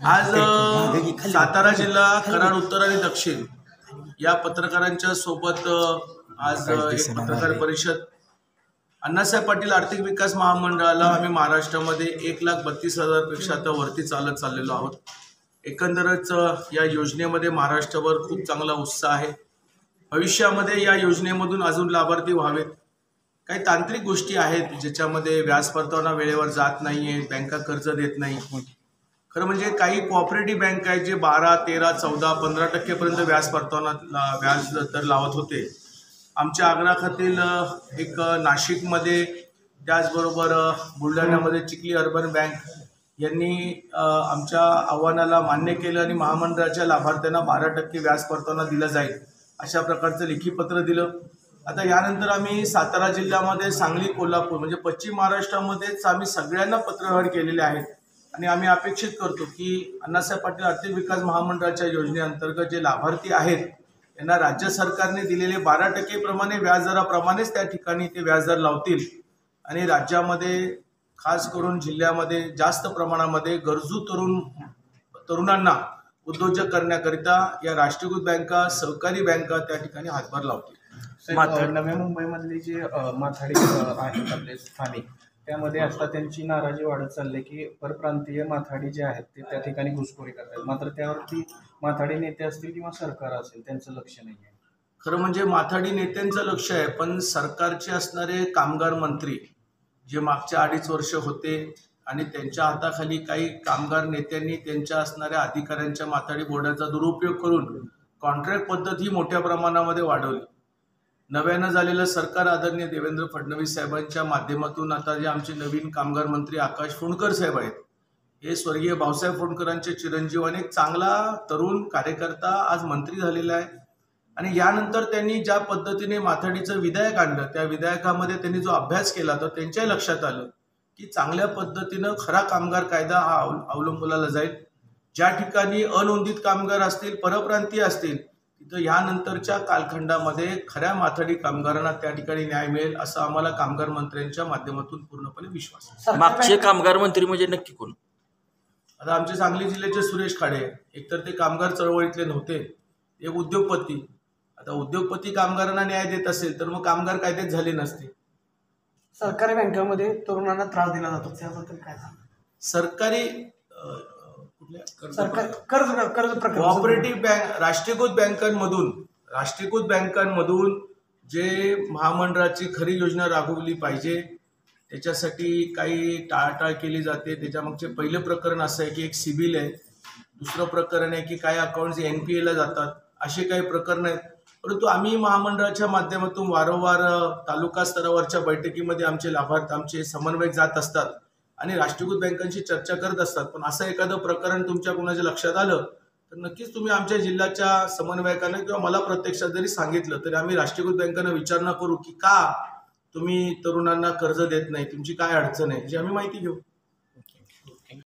आज सातारा जिल्हा, कराड उत्तर आणि दक्षिण या पत्रकारांच्या सोबत आज एक पत्रकार परिषद. अण्णासाहेब पाटील आर्थिक विकास महामंडळाला आम्ही महाराष्ट्रामध्ये 1,32,000 पेक्षा आता वरती चाललेलो आहोत. एकंदरच या योजनेमध्ये महाराष्ट्रावर खूप चांगला उत्साह आहे. भविष्यामध्ये या योजनेमधून अजून लाभार्थी व्हावेत. काही तांत्रिक गोष्टी आहेत ज्याच्यामध्ये व्याज परतावा वेळेवर जात नाहीये, बँका कर्ज देत नाही. खरं म्हणजे काही कोऑपरेटिव्ह बँक आहेत जे 12, 13, 14, 15% पर्यंत व्याज परतावा व्याज दर लावत होते. आमच्या आग्राखातील एक नाशिकमध्ये, त्याचबरोबर बुलढाण्यामध्ये चिखली अर्बन बँक यांनी आमच्या आव्हानाला मान्य केलं आणि महामंडळाच्या लाभार्थ्यांना 12% व्याज परतावा दिला जाईल अशा प्रकारचं लेखी पत्र दिलं. आता यानंतर आम्ही सातारा जिल्ह्यामध्ये, सांगली, कोल्हापूर म्हणजे पश्चिम महाराष्ट्रामध्येच आम्ही सगळ्यांना पत्रव्यवहार केलेले आहेत आणि आम्ही अपेक्षित करतो की अण्णासाहेब पाटील आर्थिक विकास महामंडळाच्या योजनेअंतर्गत जे लाभार्थी आहेत त्यांना राज्य सरकारने दिलेले 12% प्रमाणे व्याजदराप्रमाणेच त्या ठिकाणी ते व्याजदर लावतील आणि राज्यामध्ये, खास करून जिल्ह्यामध्ये जास्त प्रमाणामध्ये गरजू तरुणांना उद्योजक करण्याकरिता या राष्ट्रीयकृत बँका, सहकारी बँका त्या ठिकाणी हातभार लावतील. नव्या मुंबईमधले जे माथाडी आहेत आपले स्थानिक, त्यामध्ये आता त्यांची नाराजी वाढत चालली की परप्रांतीय माथाडी जे आहेत ते त्या ठिकाणी घुसखोरी करतात. मात्र त्यावरती माथाडी नेते असतील किंवा सरकार असेल त्यांचं लक्ष नाही आहे. खरं म्हणजे माथाडी नेत्यांचं लक्ष आहे, पण सरकारचे असणारे कामगार मंत्री जे मागच्या 2.5 वर्ष होते आणि त्यांच्या हाताखाली काही कामगार नेत्यांनी त्यांच्या असणाऱ्या अधिकाऱ्यांच्या माथाडी बोर्डाचा दुरुपयोग करून कॉन्ट्रॅक्ट पद्धत ही मोठ्या प्रमाणामध्ये वाढवली. नव्यानं झालेलं सरकार आदरणीय देवेंद्र फडणवीस साहेबांच्या माध्यमातून आता जे आमचे नवीन कामगार मंत्री आकाश फोंडकर साहेब आहेत, हे स्वर्गीय भाऊसाहेब फोंडकरांचे चिरंजीव आणि एक चांगला तरुण कार्यकर्ता आज मंत्री झालेला आहे. आणि यानंतर त्यांनी ज्या पद्धतीने माथाडीचं विधेयक आणलं, त्या विधेयकामध्ये त्यांनी जो अभ्यास केला तर त्यांच्याही लक्षात आलं की चांगल्या पद्धतीनं खरा कामगार कायदा हा अवलंबला जाईल. ज्या ठिकाणी अनोंदित कामगार असतील, परप्रांतीय असतील, तिथं यानंतरच्या कालखंडामध्ये खऱ्या माथाडी कामगारांना त्या ठिकाणी न्याय मिळेल असं आम्हाला कामगार मंत्र्यांच्या माध्यमातून पूर्णपणे विश्वास आहे. मागचे कामगार मंत्री म्हणजे नक्की कोण? आता आमचे सांगली जिल्ह्याचे सुरेश खाडे, एकतर ते कामगार चळवळीतले नव्हते, एक उद्योगपती. आता उद्योगपती कामगारांना न्याय देत असेल तर मग कामगार कायदेच झाले नसते. सरकारी बँकांमध्ये तरुणांना त्रास दिला जातो, त्याबद्दल काय सांगा? सरकारी कर्ज कोऑपरेटिव्ह बँक, राष्ट्रीयकृत बँकांमधून जे महामंडळाची खरी योजना राबवली पाहिजे त्याच्यासाठी काही टाळाटाळ केली जाते. त्याच्यामागचे पहिलं प्रकरण असं आहे की एक सिबिल आहे, दुसरं प्रकरण आहे की काही अकाउंट्स NPA ला जातात, असे काही प्रकरण आहेत. परंतु आम्ही महामंडळाच्या माध्यमातून वारंवार तालुका स्तरावरच्या बैठकीमध्ये आमचे लाभार्थी, आमचे समन्वयक जात असतात आणि राष्ट्रीयकृत बँकांशी चर्चा करत असतात. पण असं एखादं प्रकरण तुमच्या कोणाच्या लक्षात आलं तर नक्कीच तुम्ही आमच्या जिल्ह्याच्या समन्वयकांना किंवा मला प्रत्यक्षात जरी सांगितलं तरी आम्ही राष्ट्रीयकृत बँकांना विचारणा करू की का तुम्ही तरुणांना कर्ज देत नाही, तुमची काय अडचण आहे, याची आम्ही माहिती घेऊ.